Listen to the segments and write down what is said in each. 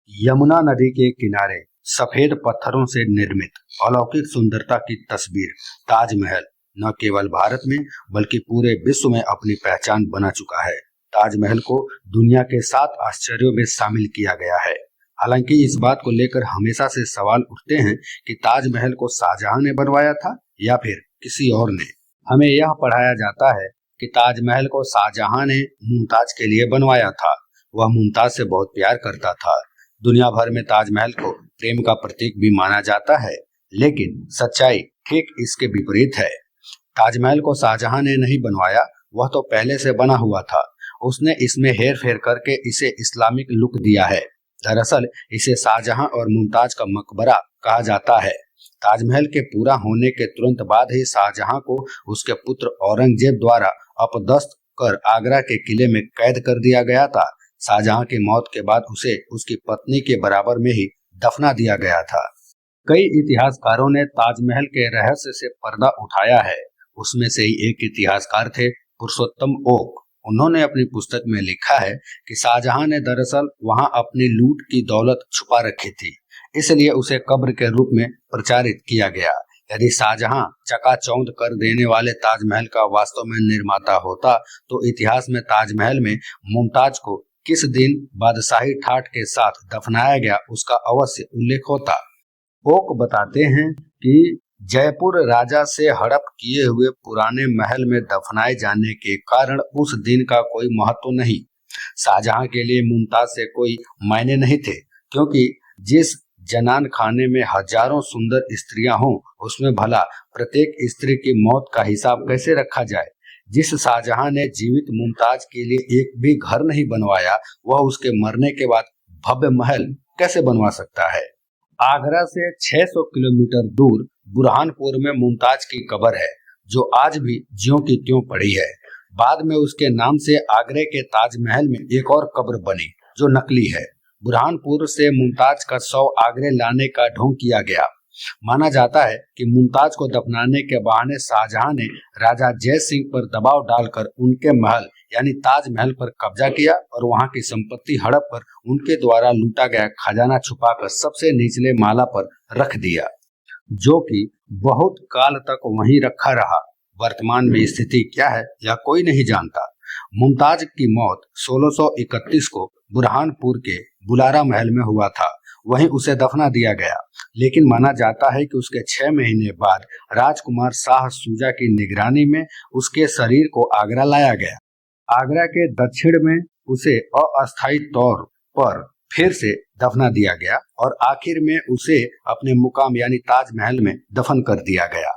यमुना नदी के किनारे सफेद पत्थरों से निर्मित अलौकिक सुंदरता की तस्वीर ताजमहल न केवल भारत में बल्कि पूरे विश्व में अपनी पहचान बना चुका है। ताजमहल को दुनिया के 7 आश्चर्यों में शामिल किया गया है। हालांकि इस बात को लेकर हमेशा से सवाल उठते हैं कि ताजमहल को शाहजहां ने बनवाया था या फिर किसी और ने। हमें यह पढ़ाया जाता है कि ताजमहल को शाहजहां ने मुमताज के लिए बनवाया था। वह मुमताज से बहुत प्यार करता था। दुनिया भर में ताजमहल को प्रेम का प्रतीक भी माना जाता है, लेकिन सच्चाई ठीक इसके विपरीत है। ताजमहल को शाहजहां ने नहीं बनवाया, वह तो पहले से बना हुआ था। उसने इसमें हेर फेर करके इसे इस्लामिक लुक दिया है। दरअसल इसे शाहजहां और मुमताज का मकबरा कहा जाता है। ताजमहल के पूरा होने के तुरंत बाद ही शाहजहां को उसके पुत्र औरंगजेब द्वारा अपदस्थ कर आगरा के किले में कैद कर दिया गया था। शाहजहां की मौत के बाद उसे उसकी पत्नी के बराबर में ही दफना दिया गया था। कई इतिहासकारों ने ताजमहल के रहस्य से पर्दा उठाया है। उसमें से ही एक इतिहासकार थे पुरुषोत्तम ओक। उन्होंने अपनी पुस्तक में लिखा है कि शाहजहां ने दरअसल वहां अपनी लूट की दौलत छुपा रखी थी, इसलिए उसे कब्र के रूप में प्रचारित किया गया। यदि शाहजहां चकाचौंध कर देने वाले ताजमहल का वास्तव में निर्माता होता तो इतिहास में ताजमहल में मुमताज को किस दिन बादशाही ठाठ के साथ दफनाया गया उसका अवश्य उल्लेख होता। ओक बताते हैं कि जयपुर राजा से हड़प किए हुए पुराने महल में दफनाए जाने के कारण उस दिन का कोई महत्व नहीं। शाहजहां के लिए मुमताज से कोई मायने नहीं थे, क्योंकि जिस जनान खाने में हजारों सुंदर स्त्रियां हों, उसमें भला प्रत्येक स्त्री की मौत का हिसाब कैसे रखा जाए। जिस शाहजहां ने जीवित मुमताज के लिए एक भी घर नहीं बनवाया, वह उसके मरने के बाद भव्य महल कैसे बनवा सकता है। आगरा से 600 किलोमीटर दूर बुरहानपुर में मुमताज की कब्र है, जो आज भी ज्यों की त्यों पड़ी है। बाद में उसके नाम से आगरे के ताजमहल में एक और कब्र बनी, जो नकली है। बुरहानपुर से मुमताज का शव आगरे लाने का ढोंग किया गया। माना जाता है कि मुमताज को दफनाने के बहाने शाहजहां ने राजा जय सिंह पर दबाव डालकर उनके महल यानी ताजमहल पर कब्जा किया और वहां की संपत्ति हड़प कर उनके द्वारा लूटा गया खजाना छुपाकर सबसे निचले माला पर रख दिया, जो कि बहुत काल तक वहीं रखा रहा। वर्तमान में स्थिति क्या है यह कोई नहीं जानता। मुमताज की मौत 1631 को बुरहानपुर के बुलारा महल में हुआ था। वहीं उसे दफना दिया गया, लेकिन माना जाता है कि उसके 6 महीने बाद राजकुमार शाह सूजा की निगरानी में उसके शरीर को आगरा लाया गया। आगरा के दक्षिण में उसे अस्थायी तौर पर फिर से दफना दिया गया और आखिर में उसे अपने मुकाम यानी ताजमहल में दफन कर दिया गया।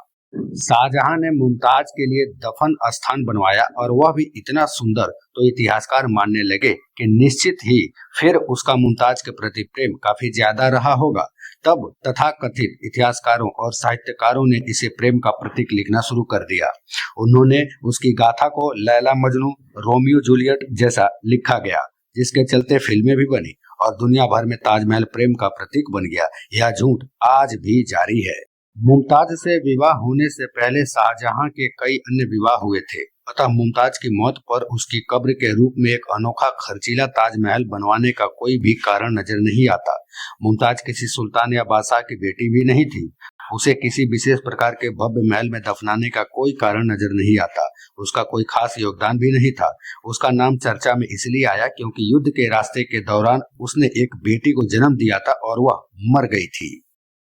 शाहजहां ने मुमताज के लिए दफन स्थान बनवाया और वह भी इतना सुंदर, तो इतिहासकार मानने लगे कि निश्चित ही फिर उसका मुमताज के प्रति प्रेम काफी ज्यादा रहा होगा। तब तथाकथित इतिहासकारों और साहित्यकारों ने इसे प्रेम का प्रतीक लिखना शुरू कर दिया। उन्होंने उसकी गाथा को लैला मजनू, रोमियो जूलियट जैसा लिखा गया, जिसके चलते फिल्में भी बनी और दुनिया भर में ताजमहल प्रेम का प्रतीक बन गया। यह झूठ आज भी जारी है। मुमताज से विवाह होने से पहले शाहजहां के कई अन्य विवाह हुए थे, अतः मुमताज की मौत पर उसकी कब्र के रूप में एक अनोखा खर्चीला ताजमहल बनवाने का कोई भी कारण नजर नहीं आता। मुमताज किसी सुल्तान या बादशाह की बेटी भी नहीं थी। उसे किसी विशेष प्रकार के भव्य महल में दफनाने का कोई कारण नजर नहीं आता। उसका कोई खास योगदान भी नहीं था। उसका नाम चर्चा में इसलिए आया क्योंकि युद्ध के रास्ते के दौरान उसने एक बेटी को जन्म दिया था और वह मर गई थी।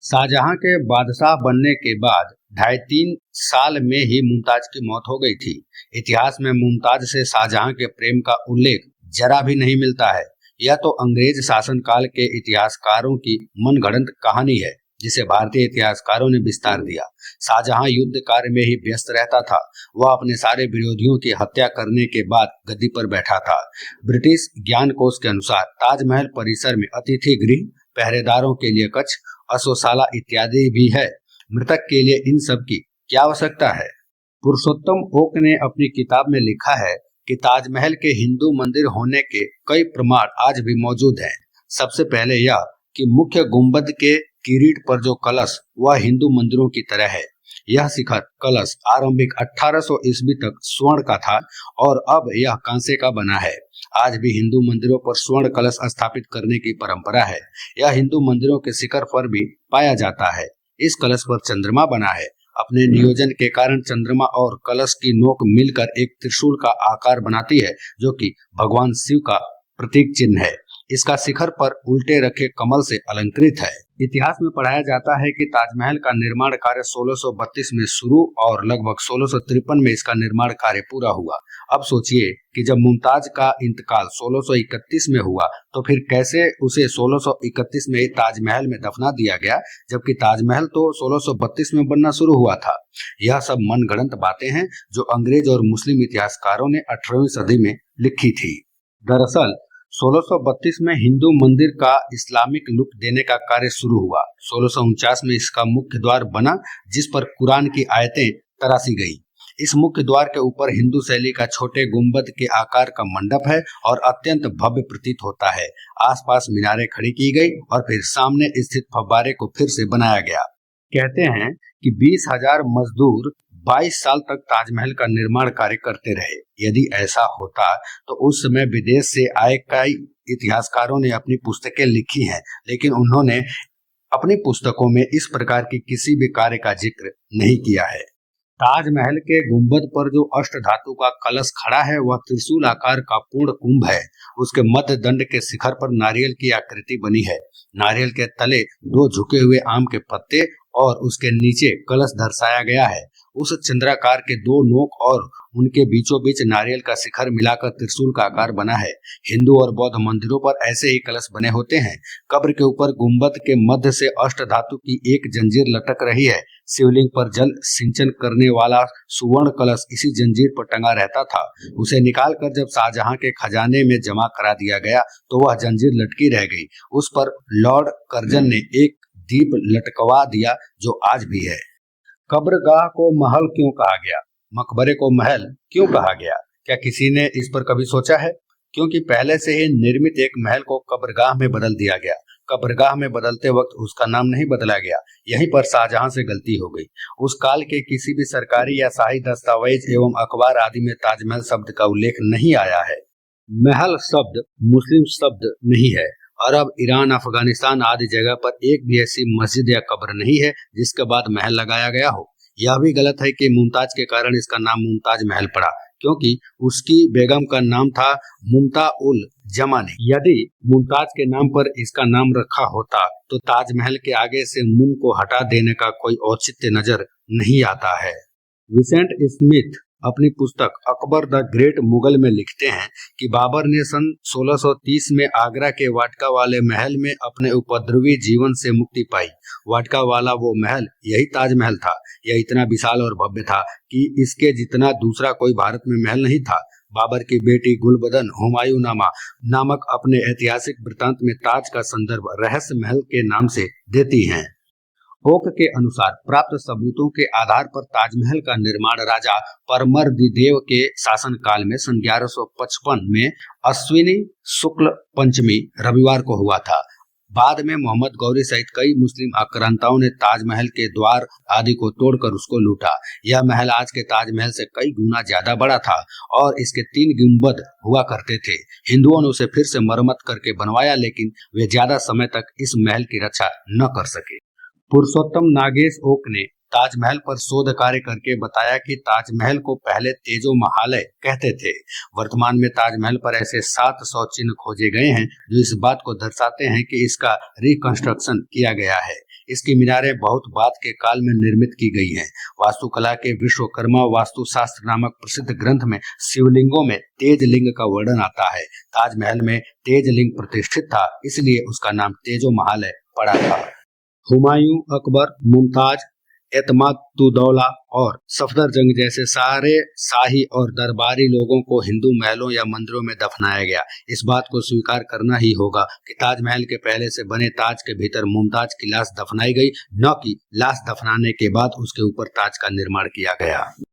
शाहजहां के बादशाह बनने के बाद 2.5-3 साल में ही मुमताज की मौत हो गई थी। इतिहास में मुमताज से शाहजहां के प्रेम का उल्लेख जरा भी नहीं मिलता है। यह तो अंग्रेज शासनकाल के इतिहासकारों की मनगढ़ंत कहानी है, जिसे भारतीय इतिहासकारों ने विस्तार दिया। शाहजहां युद्ध कार्य में ही व्यस्त रहता था। वह अपने सारे विरोधियों की हत्या करने के बाद गद्दी पर बैठा था। ब्रिटिश ज्ञानकोश के अनुसार ताजमहल परिसर में अतिथि गृह, पहरेदारों के लिए कक्ष, अश्वशाला इत्यादि भी है। मृतक के लिए इन सब की क्या आवश्यकता है। पुरुषोत्तम ओक ने अपनी किताब में लिखा है कि ताजमहल के हिंदू मंदिर होने के कई प्रमाण आज भी मौजूद हैं। सबसे पहले यह कि मुख्य गुंबद के किरीट पर जो कलश वह हिंदू मंदिरों की तरह है। यह शिखर कलश आरंभिक 1800 ईस्वी तक स्वर्ण का था और अब यह कांसे का बना है। आज भी हिंदू मंदिरों पर स्वर्ण कलश स्थापित करने की परंपरा है। यह हिंदू मंदिरों के शिखर पर भी पाया जाता है। इस कलश पर चंद्रमा बना है। अपने नियोजन के कारण चंद्रमा और कलश की नोक मिलकर एक त्रिशूल का आकार बनाती है, जो कि भगवान शिव का प्रतीक चिन्ह है। इसका शिखर पर उल्टे रखे कमल से अलंकृत है। इतिहास में पढ़ाया जाता है कि ताजमहल का निर्माण कार्य 1632 में शुरू और लगभग 1653 में इसका निर्माण कार्य पूरा हुआ। अब सोचिए कि जब मुमताज का इंतकाल 1631 में हुआ तो फिर कैसे उसे 1631 में ही ताजमहल में दफना दिया गया, जबकि ताजमहल तो 1632 में बनना शुरू हुआ था। यह सब मनगढ़ंत बातें हैं जो अंग्रेज और मुस्लिम इतिहासकारों ने 18वीं सदी में लिखी थी। दरअसल 1632 में हिंदू मंदिर का इस्लामिक लुक देने का कार्य शुरू हुआ। 1649 में इसका मुख्य द्वार बना, जिस पर कुरान की आयतें तराशी गई। इस मुख्य द्वार के ऊपर हिंदू शैली का छोटे गुंबद के आकार का मंडप है और अत्यंत भव्य प्रतीत होता है। आसपास मीनारें खड़ी की गई और फिर सामने स्थित फव्वारे को फिर से बनाया गया। कहते हैं कि 20,000 मजदूर 22 साल तक ताजमहल का निर्माण कार्य करते रहे। यदि ऐसा होता तो उस समय विदेश से आए कई इतिहासकारों ने अपनी पुस्तकें लिखी हैं, लेकिन उन्होंने अपनी पुस्तकों में इस प्रकार की किसी भी कार्य का जिक्र नहीं किया है। ताजमहल के गुंबद पर जो अष्ट धातु का कलश खड़ा है वह त्रिशूल आकार का पूर्ण कुंभ है। उसके मध्य दंड के शिखर पर नारियल की आकृति बनी है। नारियल के तले 2 झुके हुए आम के पत्ते और उसके नीचे कलश दर्शाया गया है। उस चंद्राकार के 2 नोक और उनके बीचों बीच नारियल का शिखर मिलाकर त्रिशूल का आकार बना है। हिंदू और बौद्ध मंदिरों पर ऐसे ही कलश बने होते हैं। कब्र के ऊपर गुंबद के मध्य से अष्ट धातु की एक जंजीर लटक रही है। शिवलिंग पर जल सिंचन करने वाला सुवर्ण कलश इसी जंजीर पर टंगा रहता था। उसे निकालकर जब शाहजहां के खजाने में जमा करा दिया गया तो वह जंजीर लटकी रह गई। उस पर लॉर्ड कर्जन ने एक दीप लटकवा दिया जो आज भी है। कब्रगाह को महल क्यों कहा गया? मकबरे को महल क्यों कहा गया? क्या किसी ने इस पर कभी सोचा है? क्योंकि पहले से ही निर्मित एक महल को कब्रगाह में बदल दिया गया। कब्रगाह में बदलते वक्त उसका नाम नहीं बदला गया। यहीं पर शाहजहां से गलती हो गई। उस काल के किसी भी सरकारी या शाही दस्तावेज एवं अखबार आदि में ताजमहल शब्द का उल्लेख नहीं आया है। महल शब्द मुस्लिम शब्द नहीं है। अरब, ईरान, अफगानिस्तान आदि जगह पर एक भी ऐसी मस्जिद या कब्र नहीं है जिसके बाद महल लगाया गया हो। यह भी गलत है कि मुमताज के कारण इसका नाम मुमताज महल पड़ा, क्योंकि उसकी बेगम का नाम था मुमता-उल जमानी। यदि मुमताज के नाम पर इसका नाम रखा होता तो ताजमहल के आगे से मुम को हटा देने का कोई औचित्य नजर नहीं आता है। विसेंट स्मिथ अपनी पुस्तक अकबर द ग्रेट मुगल में लिखते हैं कि बाबर ने सन 1630 में आगरा के वाटका वाले महल में अपने उपद्रवी जीवन से मुक्ति पाई। वाटका वाला वो महल यही ताजमहल था। यह इतना विशाल और भव्य था कि इसके जितना दूसरा कोई भारत में महल नहीं था। बाबर की बेटी गुलबदन हुमायूंनामा नामक अपने ऐतिहासिक वृत्तांत में ताज का संदर्भ रहस्य महल के नाम से देती हैं। ओक के अनुसार प्राप्त सबूतों के आधार पर ताजमहल का निर्माण राजा परमर्दिदेव के शासनकाल में सन 1155 में अश्विनी शुक्ल पंचमी रविवार को हुआ था। बाद में मोहम्मद गौरी सहित कई मुस्लिम आक्रांताओं ने ताजमहल के द्वार आदि को तोड़कर उसको लूटा। यह महल आज के ताजमहल से कई गुना ज्यादा बड़ा था और इसके 3 गुंबद हुआ करते थे। हिंदुओं ने उसे फिर से मरम्मत करके बनवाया, लेकिन वे ज्यादा समय तक इस महल की रक्षा न कर सके। पुरुषोत्तम नागेश ओक ने ताजमहल पर शोध कार्य करके बताया कि ताजमहल को पहले तेजो महालय कहते थे। वर्तमान में ताजमहल पर ऐसे 700 चिन्ह खोजे गए हैं जो इस बात को दर्शाते हैं कि इसका रिकंस्ट्रक्शन किया गया है। इसकी मीनारें बहुत बाद के काल में निर्मित की गई हैं। वास्तुकला के विश्वकर्मा वास्तुशास्त्र नामक प्रसिद्ध ग्रंथ में शिवलिंगों में तेज लिंग का वर्णन आता है। ताजमहल में तेज लिंग प्रतिष्ठित था, इसलिए उसका नाम तेजो महालय पड़ा था। हुमायूं, अकबर, मुमताज, एतमाद-उद-दौला और सफदरजंग जैसे सारे शाही और दरबारी लोगों को हिंदू महलों या मंदिरों में दफनाया गया। इस बात को स्वीकार करना ही होगा कि ताजमहल के पहले से बने ताज के भीतर मुमताज की लाश दफनाई गई, न कि लाश दफनाने के बाद उसके ऊपर ताज का निर्माण किया गया।